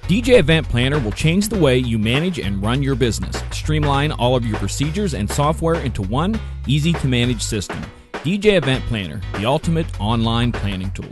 DJ Event Planner will change the way you manage and run your business. Streamline all of your procedures and software into one easy-to-manage system. DJ Event Planner, the ultimate online planning tool.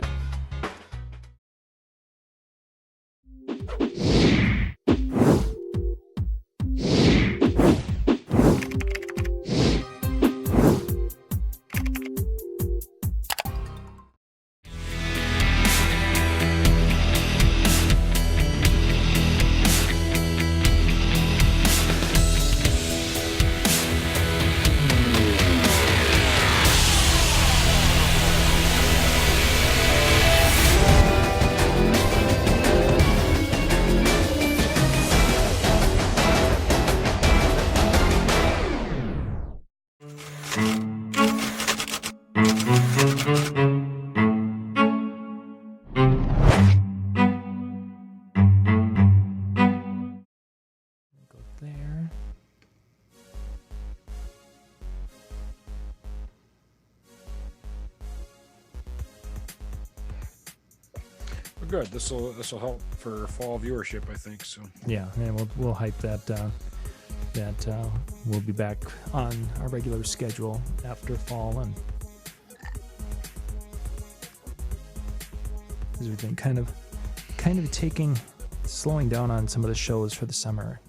Good. This will help for fall viewership, I think. So yeah, and we'll hype that. We'll be back on our regular schedule after fall, and because we've been kind of slowing down on some of the shows for the summer.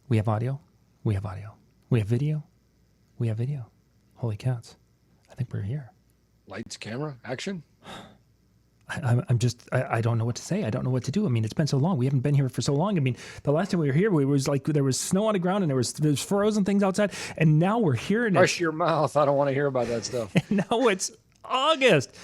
We have audio. We have audio. We have video. We have video. Holy cats. I think we're here. Lights, camera, action. I don't know what to say. I don't know what to do. I mean, it's been so long. We haven't been here for so long. I mean, the last time we were here, we was like, there was snow on the ground and there's frozen things outside. And now we're here. And Hush your mouth. I don't want to hear about that stuff. And now it's August.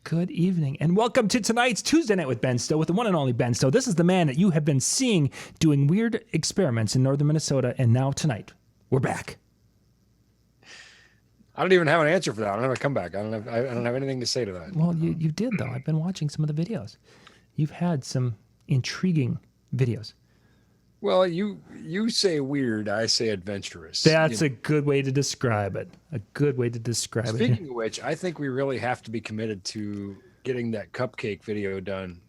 Good evening, and welcome to tonight's Tuesday Night with Ben Stowe, with the one and only Ben Stowe. This is the man that you have been seeing doing weird experiments in northern Minnesota, and now tonight, we're back. I don't even have an answer for that. I don't have a comeback. I don't have anything to say to that. Well, you did, though. I've been watching some of the videos. You've had some intriguing videos. Well, you say weird, I say adventurous. That's a good way to describe it. A good way to describe it. Speaking of which, I think we really have to be committed to getting that cupcake video done.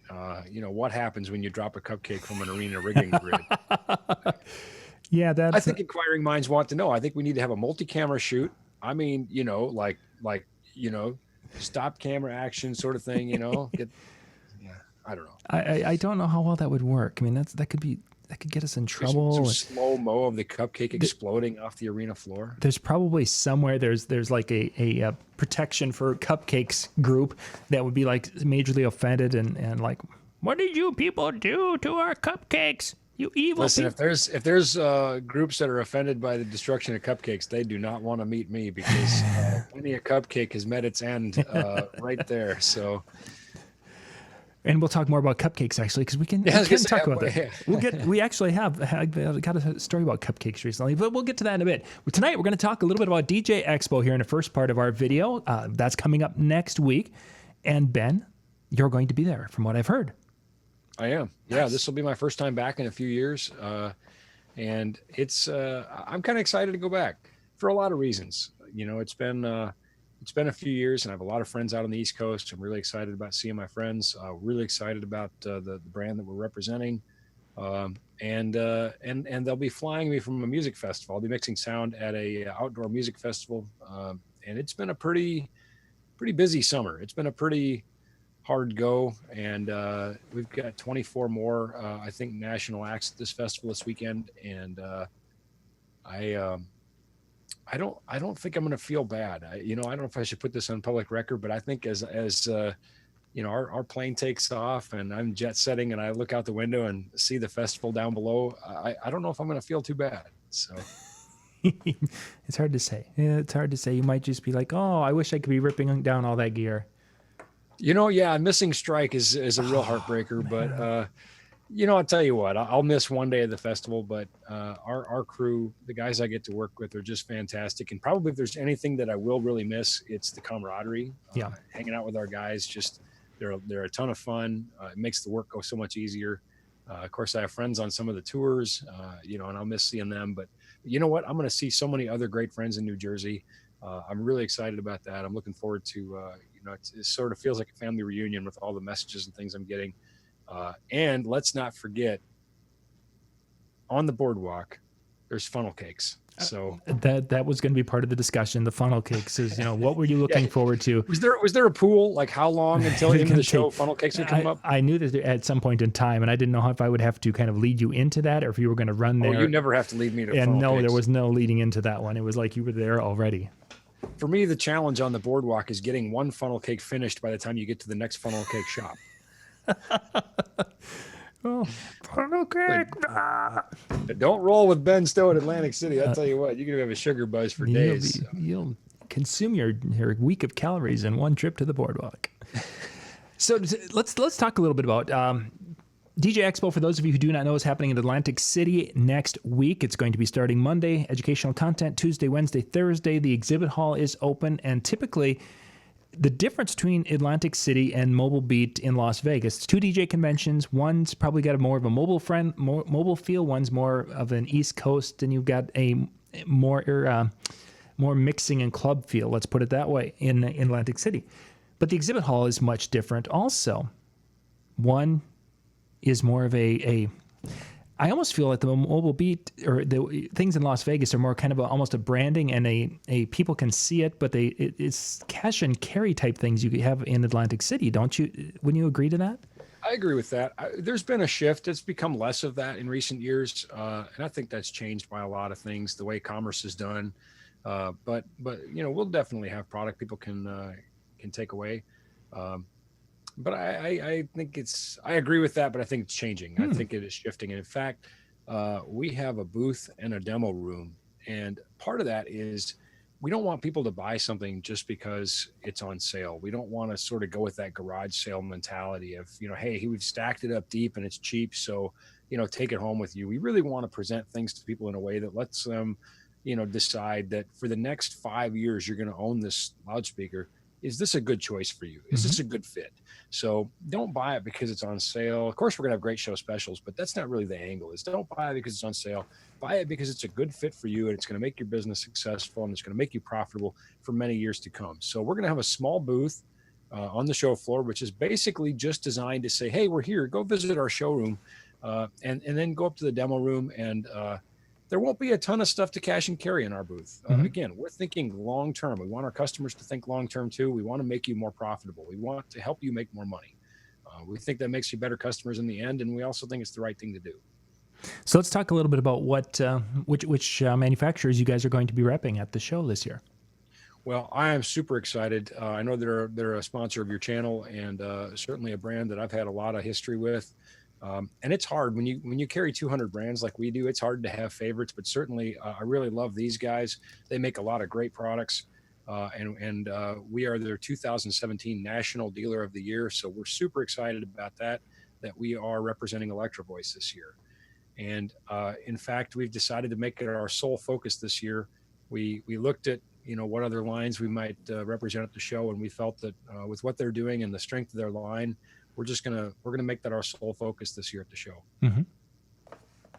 What happens when you drop a cupcake from an arena rigging grid? Yeah, I think inquiring minds want to know. I think we need to have a multi-camera shoot. I mean, stop camera action sort of thing. I don't know. I don't know how well that would work. I mean, that could get us in trouble. Some slow-mo of the cupcake exploding off the arena floor. There's probably somewhere there's like a protection for cupcakes group that would be like majorly offended and like, what did you people do to our cupcakes? You evil Listen, people. if there's groups that are offended by the destruction of cupcakes, they do not want to meet me because many a cupcake has met its end right there. So. And we'll talk more about cupcakes actually, because we can talk about that. We actually have got a story about cupcakes recently, but we'll get to that in a bit. Tonight we're going to talk a little bit about DJ Expo here in the first part of our video. That's coming up next week. And Ben, you're going to be there, from what I've heard. I am. Yeah, this will be my first time back in a few years, and it's. I'm kind of excited to go back for a lot of reasons. It's been a few years, and I have a lot of friends out on the East Coast. I'm really excited about seeing my friends. Really excited about the brand that we're representing, and they'll be flying me from a music festival. I'll be mixing sound at a outdoor music festival, and it's been a pretty busy summer. It's been a pretty hard go, and we've got 24 more, I think, national acts at this festival this weekend, and I don't think I'm going to feel bad. I don't know if I should put this on public record, but I think as our plane takes off and I'm jet setting and I look out the window and see the festival down below, I don't know if I'm going to feel too bad. So it's hard to say. Yeah, it's hard to say. You might just be like, oh, I wish I could be ripping down all that gear. Yeah, missing strike is a real heartbreaker, but I'll tell you what, I'll miss one day of the festival, but our crew, the guys I get to work with, are just fantastic. And probably if there's anything that I will really miss, it's the camaraderie. Hanging out with our guys, just they're a ton of fun. It makes the work go so much easier. Of course, I have friends on some of the tours, and I'll miss seeing them. But you know what? I'm going to see so many other great friends in New Jersey. I'm really excited about that. I'm looking forward to, it sort of feels like a family reunion with all the messages and things I'm getting. And let's not forget, on the boardwalk, there's funnel cakes. So that was going to be part of the discussion. The funnel cakes is, what were you looking forward to? Was there a pool? Like how long until into the show funnel cakes would come up? I knew that at some point in time, and I didn't know if I would have to kind of lead you into that, or if you were going to run there. Oh, you never have to lead me to funnel cakes. No, there was no leading into that one. It was like you were there already. For me, the challenge on the boardwalk is getting one funnel cake finished by the time you get to the next funnel cake shop. Oh, funnel cake. Don't roll with Ben Stowe at Atlantic City. I'll tell you what, you're going to have a sugar buzz for days. You'll consume your week of calories in one trip to the boardwalk. So let's talk a little bit about DJ Expo. For those of you who do not know, is happening in Atlantic City next week. It's going to be starting Monday, educational content, Tuesday, Wednesday, Thursday. The exhibit hall is open, and typically the difference between Atlantic City and Mobile Beat in Las Vegas, it's two DJ conventions. One's probably got more of a mobile feel. One's more of an East Coast, and you've got a more mixing and club feel. Let's put it that way in Atlantic City. But the exhibit hall is much different. Also, one is more of I almost feel like the Mobile Beat or the things in Las Vegas are more kind of almost a branding and a people can see it, but it's cash and carry type things you have in Atlantic City, don't you? Wouldn't you agree to that? I agree with that. There's been a shift. It's become less of that in recent years, and I think that's changed by a lot of things, the way commerce is done. But we'll definitely have product people can take away. But I think I agree with that, but I think it's changing. I think it is shifting. And in fact, we have a booth and a demo room. And part of that is we don't want people to buy something just because it's on sale. We don't want to sort of go with that garage sale mentality of, hey, we've stacked it up deep and it's cheap. So, take it home with you. We really want to present things to people in a way that lets them, decide that for the next 5 years, you're going to own this loudspeaker. Is this a good choice for you? Is this a good fit? So don't buy it because it's on sale. Of course, we're going to have great show specials, but that's not really the angle. Is don't buy it because it's on sale. Buy it because it's a good fit for you and it's going to make your business successful and it's going to make you profitable for many years to come. So we're going to have a small booth on the show floor, which is basically just designed to say, hey, we're here. Go visit our showroom and then go up to the demo room and there won't be a ton of stuff to cash and carry in our booth. Again, we're thinking long-term. We want our customers to think long-term too. We want to make you more profitable. We want to help you make more money. We think that makes you better customers in the end. And we also think it's the right thing to do. So let's talk a little bit about which manufacturers you guys are going to be repping at the show this year. Well, I am super excited. I know they're a sponsor of your channel and certainly a brand that I've had a lot of history with. And it's hard when you carry 200 brands like we do. It's hard to have favorites, but certainly I really love these guys. They make a lot of great products, and we are their 2017 National Dealer of the Year. So we're super excited about that we are representing Electro Voice this year. And in fact, we've decided to make it our sole focus this year. We looked at what other lines we might represent at the show, and we felt that with what they're doing and the strength of their line, we're gonna make that our sole focus this year at the show. Mm-hmm.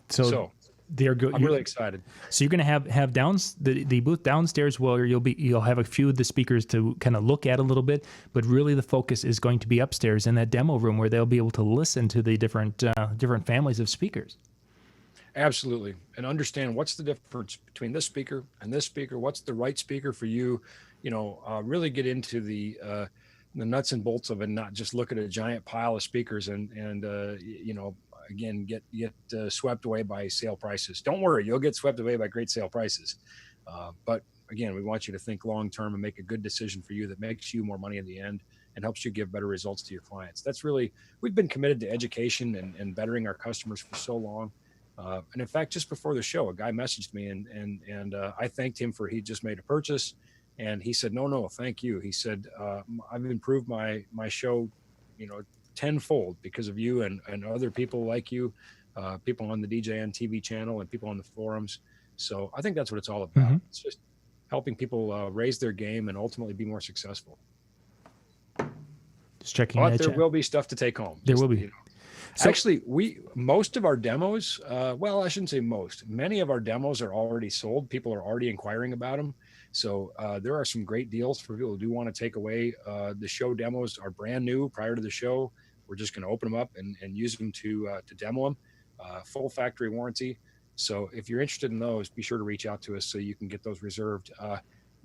So they're good. I'm really excited. So you're gonna have the booth downstairs where you'll have a few of the speakers to kind of look at a little bit, but really the focus is going to be upstairs in that demo room where they'll be able to listen to the different families of speakers. Absolutely, and understand what's the difference between this speaker and this speaker. What's the right speaker for you? Really get into the nuts and bolts of it, and not just look at a giant pile of speakers and again, get swept away by sale prices. Don't worry, you'll get swept away by great sale prices. But again, we want you to think long-term and make a good decision for you that makes you more money in the end and helps you give better results to your clients. That's really, we've been committed to education and bettering our customers for so long. And in fact, just before the show, a guy messaged me and I thanked him for he just made a purchase. And he said, no, thank you. He said, I've improved my show, tenfold because of you and other people like you, people on the DJNTV channel and people on the forums. So I think that's what it's all about. It's just helping people raise their game and ultimately be more successful. Just checking. But there will be stuff to take home. There will be. So, actually, most of our demos, well, I shouldn't say most. Many of our demos are already sold. People are already inquiring about them. So there are some great deals for people who do want to take away. The show demos are brand new prior to the show. We're just going to open them up and use them to demo them. Full factory warranty. So if you're interested in those, be sure to reach out to us so you can get those reserved.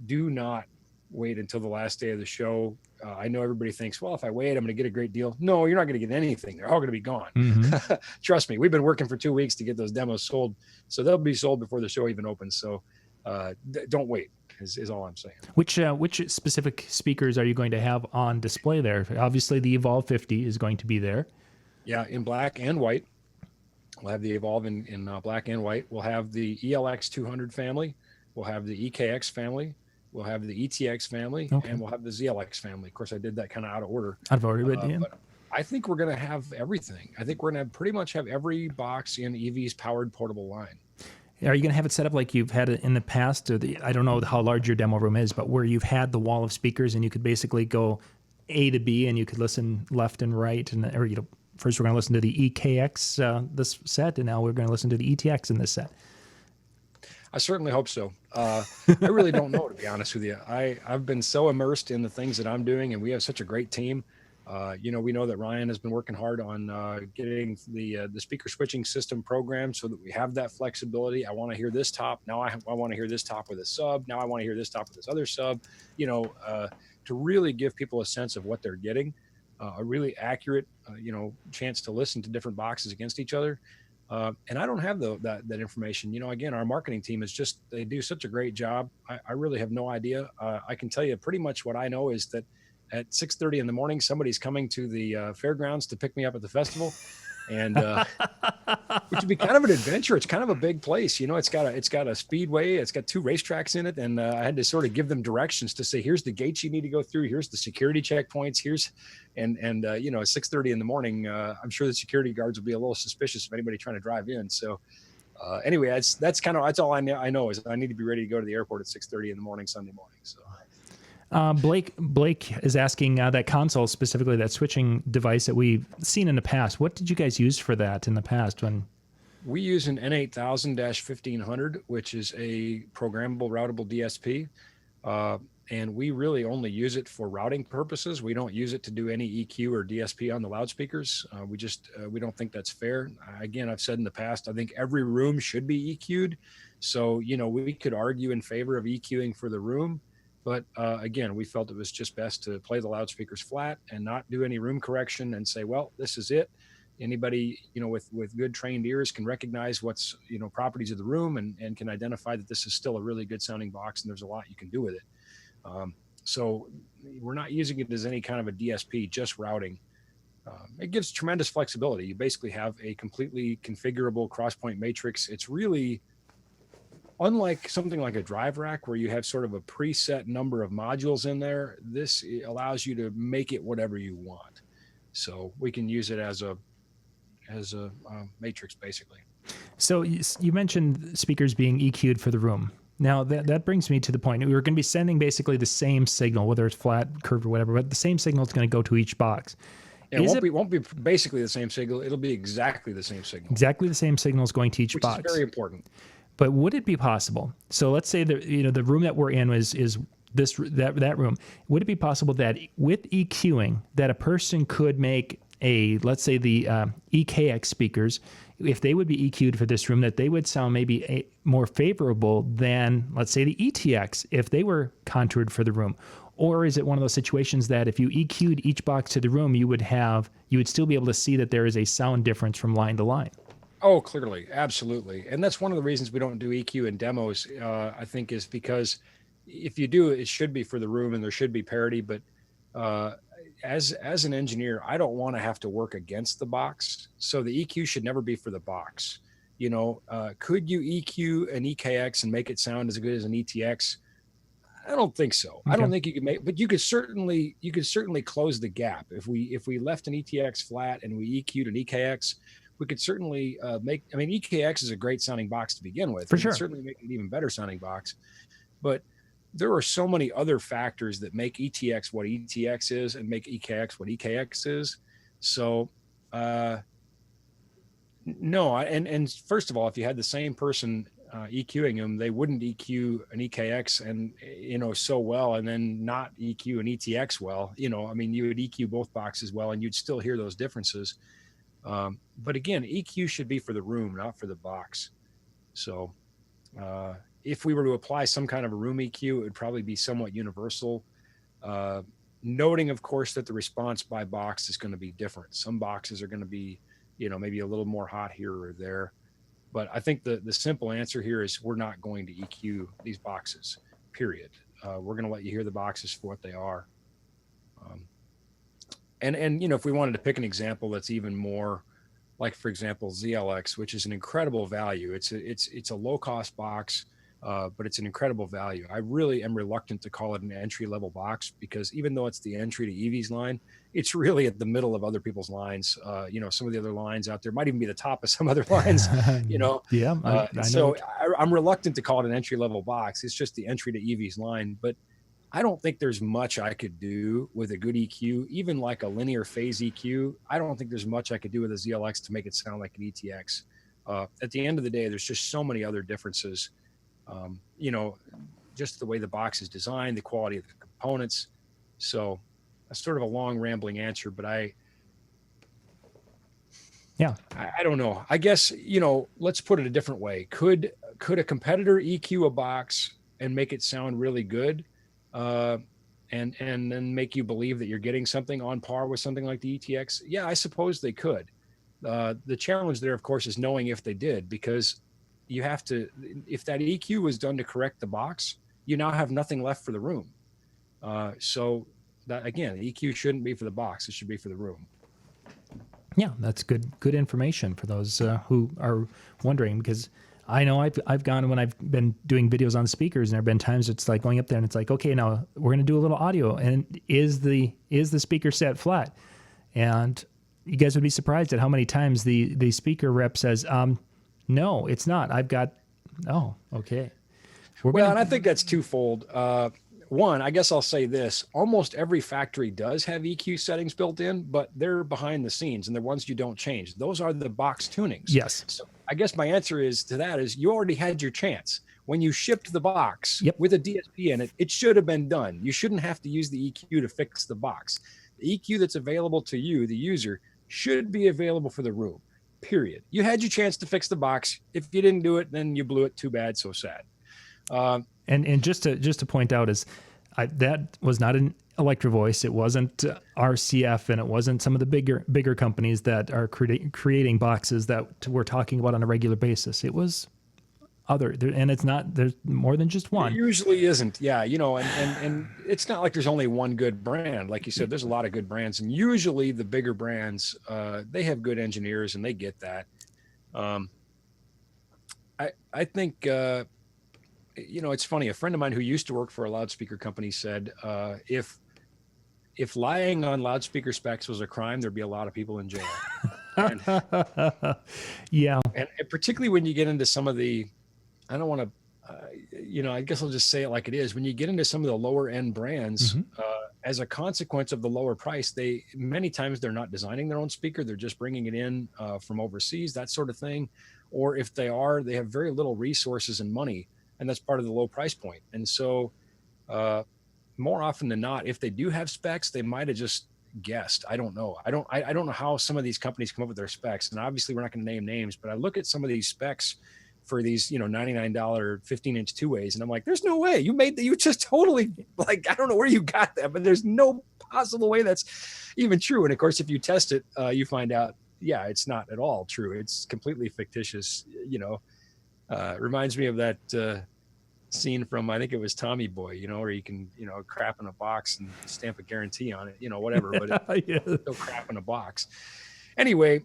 Do not wait until the last day of the show. I know everybody thinks, well, if I wait, I'm going to get a great deal. No, you're not going to get anything. They're all going to be gone. Trust me, we've been working for 2 weeks to get those demos sold. So they'll be sold before the show even opens. So don't wait is all I'm saying. Which specific speakers are you going to have on display there? Obviously, the Evolve 50 is going to be there. Yeah, in black and white. We'll have the Evolve in black and white. We'll have the ELX 200 family. We'll have the EKX family. We'll have the ETX family, and we'll have the ZLX family. Of course, I did that kind of out of order. Out of order, but I think we're going to have everything. I think we're going to pretty much have every box in EV's powered portable line. Are you going to have it set up like you've had it in the past? Or I don't know how large your demo room is, but where you've had the wall of speakers and you could basically go A to B and you could listen left and right, first we're going to listen to the EKX this set, and now we're going to listen to the ETX in this set. I certainly hope so. I really don't know, to be honest with you. I've been so immersed in the things that I'm doing, and we have such a great team. We know that Ryan has been working hard on getting the speaker switching system programmed so that we have that flexibility. I want to hear this top. Now I want to hear this top with a sub. Now I want to hear this top with this other sub, to really give people a sense of what they're getting, a really accurate, chance to listen to different boxes against each other. And I don't have that information. Again, our marketing team they do such a great job. I really have no idea. I can tell you pretty much what I know is that at 6:30 in the morning, somebody's coming to the fairgrounds to pick me up at the festival. And which would be kind of an adventure. It's kind of a big place. It's got a speedway. It's got 2 racetracks in it. And I had to sort of give them directions to say, here's the gates you need to go through. Here's the security checkpoints. At 6:30 in the morning, I'm sure the security guards will be a little suspicious of anybody trying to drive in. So anyway, that's all I know is I need to be ready to go to the airport at 6:30 in the morning, Sunday morning. So. Blake is asking that console, specifically that switching device that we've seen in the past. What did you guys use for that in the past? When we use an N8000-1500, which is a programmable routable DSP, and we really only use it for routing purposes. We don't use it to do any EQ or DSP on the loudspeakers. We don't think that's fair. Again, I've said in the past, I think every room should be EQ'd. So we could argue in favor of EQing for the room. But again, we felt it was just best to play the loudspeakers flat and not do any room correction and say, well, this is it. Anybody, with good trained ears can recognize what's, properties of the room and can identify that this is still a really good sounding box and there's a lot you can do with it. So we're not using it as any kind of a DSP, just routing. It gives tremendous flexibility. You basically have a completely configurable cross-point matrix. It's really unlike something like a drive rack where you have sort of a preset number of modules in there. This allows you to make it whatever you want. So we can use it as a matrix, basically. So you mentioned speakers being EQ'd for the room. Now that brings me to the point. We were going to be sending basically the same signal, whether it's flat, curved, or whatever, but the same signal is going to go to each box. Yeah, it won't be basically the same signal. It'll be exactly the same signal. Exactly the same signal is going to each box. Which is very important. But would it be possible? So let's say that the room that we're in is that room. Would it be possible that with EQing that a person could make let's say the EKX speakers, if they would be EQ'd for this room, that they would sound maybe more favorable than, let's say, the ETX if they were contoured for the room? Or is it one of those situations that if you EQ'd each box to the room, you would still be able to see that there is a sound difference from line to line? Oh, clearly. Absolutely. And that's one of the reasons we don't do EQ in demos, I think, is because if you do, it should be for the room and there should be parity. But as an engineer, I don't want to have to work against the box. So the EQ should never be for the box. Could you EQ an EKX and make it sound as good as an ETX? I don't think so. Okay. I don't think you could but you could certainly close the gap. If we left an ETX flat and we EQ'd an EKX, we could certainly EKX is a great sounding box to begin with. For sure. Certainly make an even better sounding box. But there are so many other factors that make ETX what ETX is and make EKX what EKX is. So, no. And first of all, if you had the same person EQing them, they wouldn't EQ an EKX and so well, and then not EQ an ETX well. You would EQ both boxes well, and you'd still hear those differences. But again, EQ should be for the room, not for the box. So if we were to apply some kind of a room EQ, it would probably be somewhat universal. Noting, of course, that the response by box is going to be different. Some boxes are going to be, maybe a little more hot here or there. But I think the simple answer here is we're not going to EQ these boxes, period. We're going to let you hear the boxes for what they are. And if we wanted to pick an example that's even more, like, for example, ZLX, which is an incredible value. It's a low cost box, but it's an incredible value. I really am reluctant to call it an entry level box, because even though it's the entry to Evie's line, it's really at the middle of other people's lines. Some of the other lines out there might even be the top of some other lines. Yeah. I know. So I'm reluctant to call it an entry level box. It's just the entry to Evie's line, but I don't think there's much I could do with a good EQ, even like a linear phase EQ. I don't think there's much I could do with a ZLX to make it sound like an ETX. At the end of the day, there's just so many other differences. Just the way the box is designed, the quality of the components. So that's sort of a long rambling answer, but I don't know. I guess, let's put it a different way. Could a competitor EQ a box and make it sound really good? And then make you believe that you're getting something on par with something like the ETX? Yeah, I suppose they could. The challenge there, of course, is knowing if they did, because you have to, if that EQ was done to correct the box, you now have nothing left for the room. So that, again, the EQ shouldn't be for the box. It should be for the room. Yeah, that's good information for those who are wondering, because I know I've gone when I've been doing videos on speakers, and there have been times it's like going up there and it's like, okay, now we're going to do a little audio, and is the speaker set flat? And you guys would be surprised at how many times the speaker rep says, no, it's not. Okay. And I think that's twofold. One, I guess I'll say this: almost every factory does have EQ settings built in, but they're behind the scenes, and they're ones you don't change. Those are the box tunings. Yes. So I guess my answer is you already had your chance. When you shipped the box with a DSP in it, it should have been done. You shouldn't have to use the EQ to fix the box. The EQ that's available to you, the user, should be available for the room, period. You had your chance to fix the box. If you didn't do it, then you blew it. Too bad, so sad. And just to point out is that was not an Electro Voice. It wasn't RCF, and it wasn't some of the bigger companies that are creating boxes that we're talking about on a regular basis. It was other, and it's not, there's more than just one. It usually isn't. Yeah. And it's not like there's only one good brand. Like you said, there's a lot of good brands, and usually the bigger brands, they have good engineers and they get that. I think, it's funny. A friend of mine who used to work for a loudspeaker company said, if lying on loudspeaker specs was a crime, there'd be a lot of people in jail. And, yeah. And particularly when you get into some of the, I don't want to, I guess I'll just say it like it is. When you get into some of the lower end brands, as a consequence of the lower price, many times they're not designing their own speaker. They're just bringing it in from overseas, that sort of thing. Or if they are, they have very little resources and money. And that's part of the low price point. And so more often than not, if they do have specs, they might have just guessed. I don't know. I don't know how some of these companies come up with their specs. And obviously we're not going to name names, but I look at some of these specs for these, $99 15-inch 2-ways. And I'm like, there's no way you just totally, like, I don't know where you got that, but there's no possible way that's even true. And of course, if you test it, you find out, yeah, it's not at all true. It's completely fictitious. Reminds me of that scene from, I think it was Tommy Boy, where you can, crap in a box and stamp a guarantee on it, whatever, but it's still crap in a box. Anyway,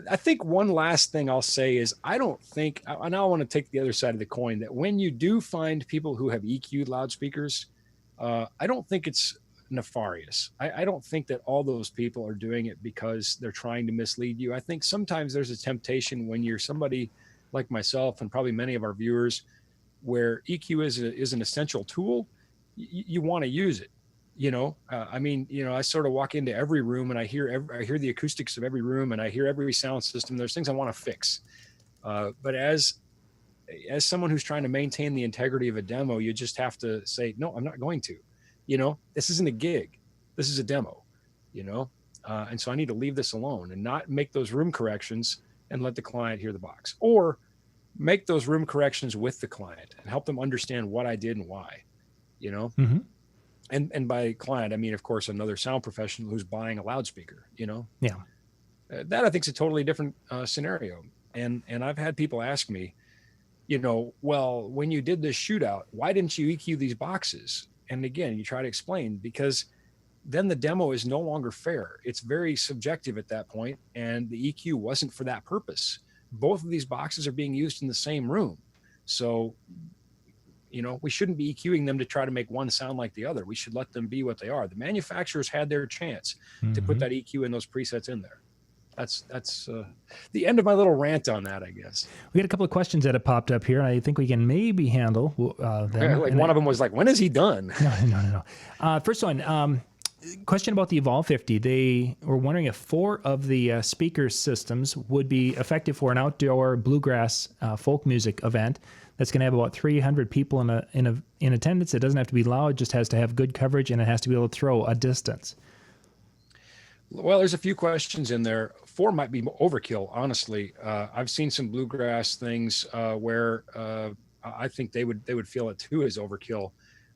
I think one last thing I'll say is I don't think, and I want to take the other side of the coin, that when you do find people who have EQ'd loudspeakers, I don't think it's nefarious. I don't think that all those people are doing it because they're trying to mislead you. I think sometimes there's a temptation when you're somebody like myself and probably many of our viewers, where EQ is an essential tool, you want to use it. I sort of walk into every room and I hear the acoustics of every room and I hear every sound system. There's things I want to fix. But as someone who's trying to maintain the integrity of a demo, you just have to say, no, I'm not going to. This isn't a gig. This is a demo, and so I need to leave this alone and not make those room corrections and let the client hear the box, or make those room corrections with the client and help them understand what I did and why, Mm-hmm. And by client, I mean, of course, another sound professional who's buying a loudspeaker, Yeah. That I think is a totally different scenario. And I've had people ask me, well, when you did this shootout, why didn't you EQ these boxes? And again, you try to explain, because then the demo is no longer fair. It's very subjective at that point, and the EQ wasn't for that purpose. Both of these boxes are being used in the same room. So, we shouldn't be EQing them to try to make one sound like the other. We should let them be what they are. The manufacturers had their chance to put that EQ and those presets in there. That's the end of my little rant on that, I guess. We got a couple of questions that have popped up here, and I think we can maybe handle them. Yeah, one of them was like, when is he done? No. First one, question about the Evolve 50. They were wondering if 4 of the speaker systems would be effective for an outdoor bluegrass folk music event that's going to have about 300 people in attendance. It doesn't have to be loud, just has to have good coverage, and it has to be able to throw a distance. Well, there's a few questions in there. 4 might be overkill, honestly. I've seen some bluegrass things where I think they would feel it too as overkill.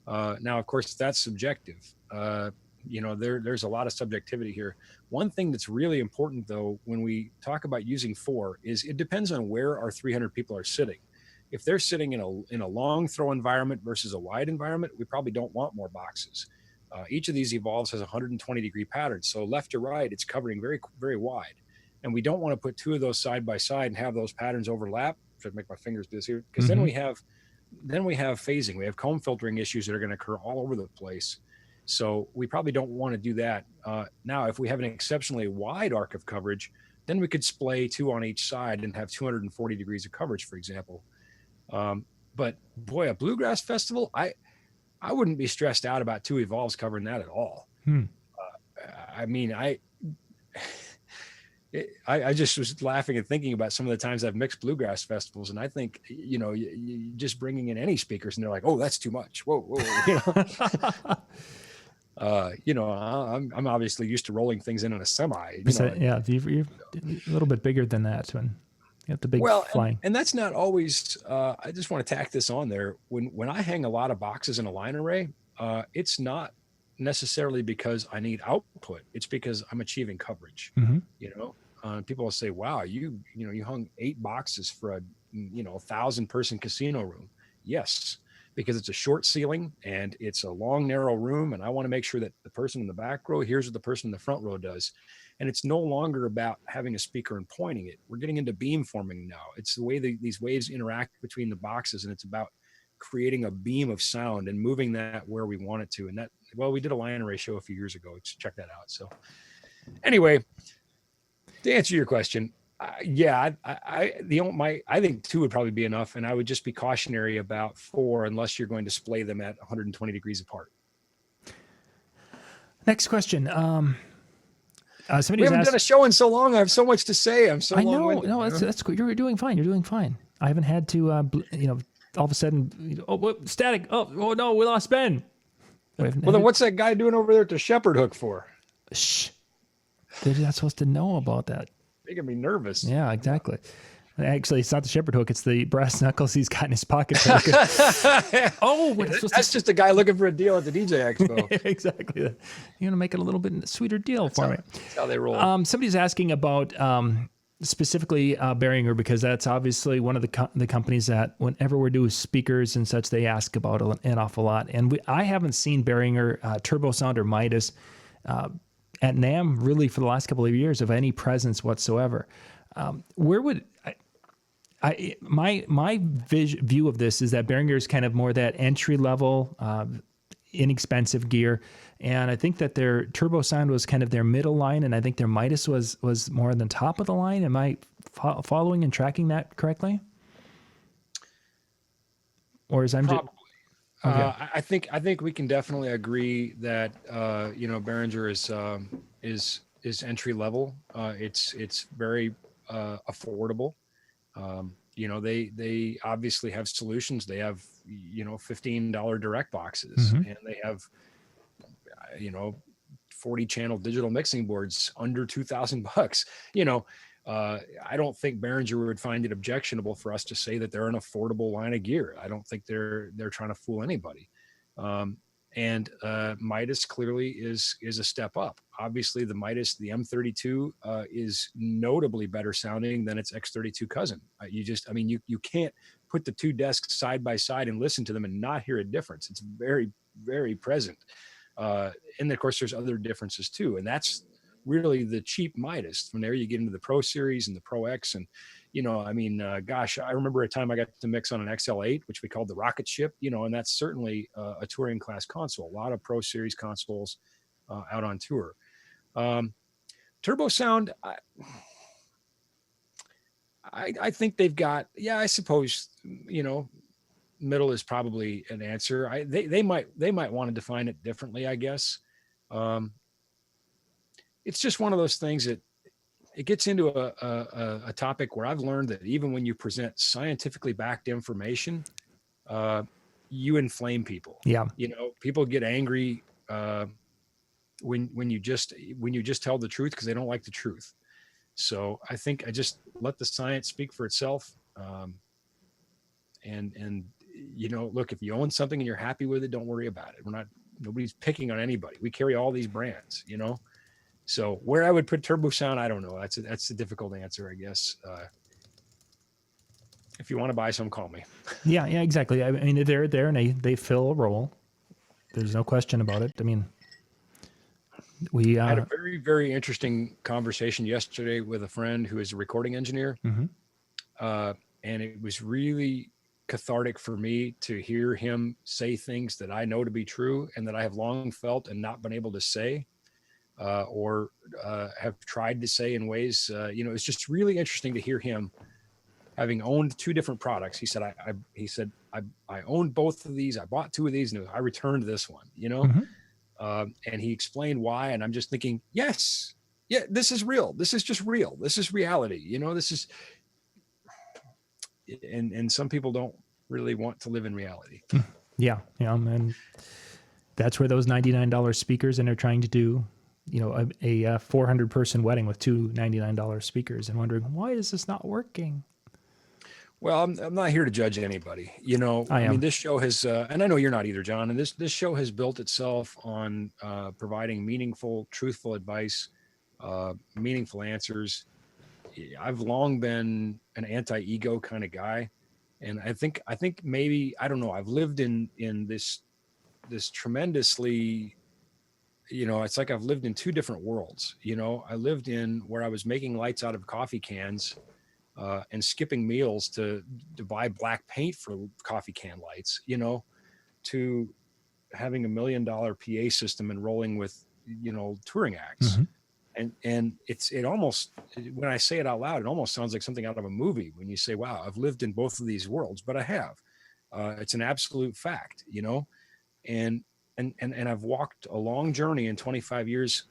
Now, of course, that's subjective. There's a lot of subjectivity here. One thing that's really important, though, when we talk about using 4, is it depends on where our 300 people are sitting. If they're sitting in a long throw environment versus a wide environment, we probably don't want more boxes. Each of these Evolves has a 120-degree pattern. So left to right, it's covering very, very wide. And we don't want to put 2 of those side by side and have those patterns overlap. Should make my fingers do this here, because then we have phasing. We have comb filtering issues that are going to occur all over the place. So we probably don't want to do that. Now, if we have an exceptionally wide arc of coverage, then we could splay 2 on each side and have 240 degrees of coverage, for example. But boy, a bluegrass festival, I wouldn't be stressed out about 2 Evolves covering that at all. I just was laughing and thinking about some of the times I've mixed bluegrass festivals, and I think, you just bringing in any speakers and they're like, oh, that's too much. Whoa. I'm obviously used to rolling things in a semi. You're a little bit bigger than that when you have the big flying. And that's not always. I just want to tack this on there. When I hang a lot of boxes in a line array, it's not necessarily because I need output. It's because I'm achieving coverage. People will say, "Wow, you hung 8 boxes for a 1,000-person casino room." Yes, because it's a short ceiling and it's a long, narrow room, and I want to make sure that the person in the back row hears what the person in the front row does. And it's no longer about having a speaker and pointing it. We're getting into beamforming now. It's the way these waves interact between the boxes, and it's about creating a beam of sound and moving that where we want it to. And we did a line array show a few years ago. Check that out. So anyway, to answer your question, I think 2 would probably be enough, and I would just be cautionary about 4 unless you're going to splay them at 120 degrees apart. Next question. We haven't done a show in so long. I have so much to say. I'm so long-winded. No, that's cool. You're doing fine. You're doing fine. I haven't had to, all of a sudden, static. Oh no, we lost Ben. Well, then what's that guy doing over there at the shepherd hook for? Shh. They're not supposed to know about that. Making me nervous. Yeah, exactly. Actually, it's not the shepherd hook; it's the brass knuckles he's got in his pocket. Oh, that's just a guy looking for a deal at the DJ Expo. Exactly. You're gonna make it a little bit sweeter deal for me. That's how they roll. Somebody's asking about specifically Behringer, because that's obviously one of the companies that whenever we're doing speakers and such, they ask about an awful lot. And I haven't seen Behringer Turbo Sound or Midas at NAMM really for the last couple of years of any presence whatsoever. Where would my view of this is that Behringer is kind of more that entry level, inexpensive gear, and I think that their Turbo Sound was kind of their middle line, and I think their Midas was more on the top of the line. Am I following and tracking that correctly? Or is I'm just okay. I think we can definitely agree that Behringer is entry level. It's very affordable. They obviously have solutions. They have $15 direct boxes, and they have 40 channel digital mixing boards under $2,000. I don't think Behringer would find it objectionable for us to say that they're an affordable line of gear. I don't think they're trying to fool anybody. And Midas clearly is a step up. Obviously, the Midas, the M32, is notably better sounding than its X32 cousin. You can't put the two desks side by side and listen to them and not hear a difference. It's very, very present. And of course, there's other differences too. And that's really the cheap Midas. From there, you get into the Pro Series and the Pro X. And, I remember a time I got to mix on an XL8, which we called the rocket ship, and that's certainly a touring class console. A lot of Pro Series consoles out on tour. Turbo Sound, I think they've got, I suppose, middle is probably an answer. They might want to define it differently, I guess. It's just one of those things that it gets into a topic where I've learned that even when you present scientifically backed information, you inflame people. Yeah. People get angry when you just tell the truth because they don't like the truth. So I think I just let the science speak for itself. And look, if you own something and you're happy with it, don't worry about it. Nobody's picking on anybody. We carry all these brands, So where I would put Turbo Sound, I don't know. That's a difficult answer, I guess. If you want to buy some, call me. Yeah, exactly. I mean, they're there and they fill a role. There's no question about it. I mean, we had a very, very interesting conversation yesterday with a friend who is a recording engineer. And it was really cathartic for me to hear him say things that I know to be true and that I have long felt and not been able to say. Or have tried to say in ways, it's just really interesting to hear him having owned two different products. He said, I owned both of these. I bought two of these and I returned this one, and he explained why. And I'm just thinking, yes, this is real. This is just real. This is reality. This is, and some people don't really want to live in reality. Yeah. And that's where those $99 speakers, and they're trying to do, a 400 person wedding with two $99 speakers and wondering, why is this not working? Well, I'm not here to judge anybody. I mean, this show has, and I know you're not either, John, and this show has built itself on providing meaningful, truthful advice, meaningful answers. I've long been an anti-ego kind of guy. And I think maybe, I don't know, I've lived in this tremendously, it's like I've lived in two different worlds. I lived in where I was making lights out of coffee cans and skipping meals to buy black paint for coffee can lights, to having $1 million PA system and rolling with, touring acts. And it almost, when I say it out loud, it almost sounds like something out of a movie when you say, wow, I've lived in both of these worlds, but I have. It's an absolute fact, and I've walked a long journey in 25 years,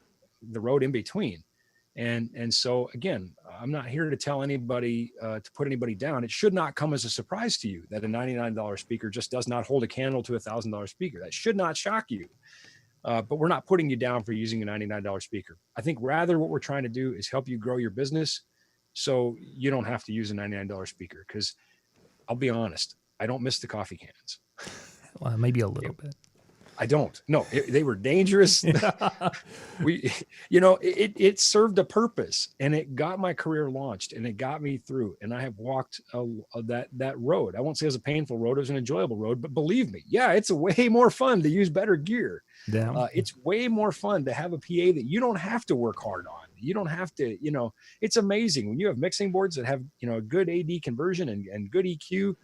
the road in between. And so again, I'm not here to tell anybody, to put anybody down. It should not come as a surprise to you that a $99 speaker just does not hold a candle to a $1,000 speaker. That should not shock you. But we're not putting you down for using a $99 speaker. I think rather what we're trying to do is help you grow your business so you don't have to use a $99 speaker. Because I'll be honest, I don't miss the coffee cans. Well, maybe a little bit. I don't. No, they were dangerous. It served a purpose, and it got my career launched, and it got me through. And I have walked that road. I won't say it was a painful road; it was an enjoyable road. But believe me, yeah, it's way more fun to use better gear. Yeah. It's way more fun to have a PA that you don't have to work hard on. You don't have to. It's amazing when you have mixing boards that have a good AD conversion and good EQ.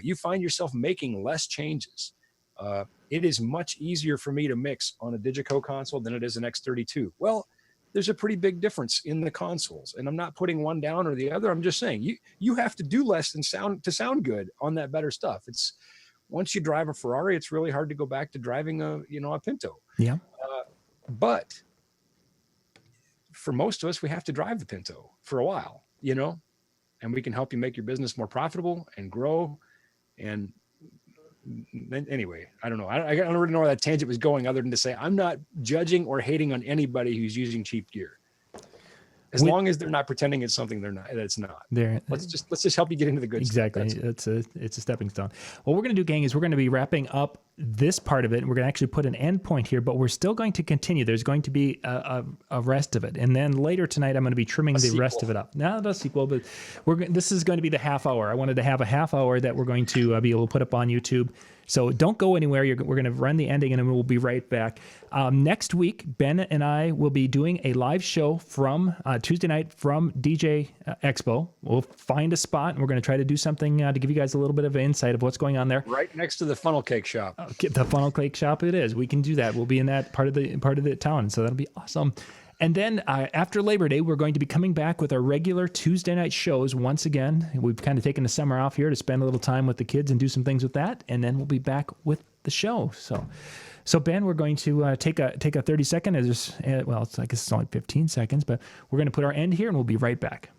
You find yourself making less changes. It is much easier for me to mix on a Digico console than it is an X32. Well, there's a pretty big difference in the consoles, and I'm not putting one down or the other. I'm just saying you have to do less than sound good on that better stuff. It's once you drive a Ferrari, it's really hard to go back to driving a Pinto. Yeah. But for most of us, we have to drive the Pinto for a while, and we can help you make your business more profitable and grow. And anyway, I don't know. I don't really know where that tangent was going, other than to say I'm not judging or hating on anybody who's using cheap gear, as long as they're not pretending it's something that's not. Let's just help you get into the good exactly. stuff. It's a stepping stone. What we're going to do, gang, is we're going to be wrapping up this part of it, and we're going to actually put an end point here, but we're still going to continue. There's going to be a rest of it, and then later tonight I'm going to be trimming the rest of it up. Not a sequel, but this is going to be the half hour. I wanted to have a half hour that we're going to be able to put up on YouTube. So don't go anywhere. We're going to run the ending, and then we'll be right back. Next week, Ben and I will be doing a live show from Tuesday night from DJ Expo. We'll find a spot, and we're going to try to do something to give you guys a little bit of an insight of what's going on there. Right next to the funnel cake shop. The funnel cake shop it is. We can do that. We'll be in that part of the town, so that'll be awesome. And then after Labor Day, we're going to be coming back with our regular Tuesday night shows once again. We've kind of taken the summer off here to spend a little time with the kids and do some things with that, and then we'll be back with the show. So Ben, we're going to take a 30-second. I guess it's only 15 seconds, but we're going to put our end here, and we'll be right back.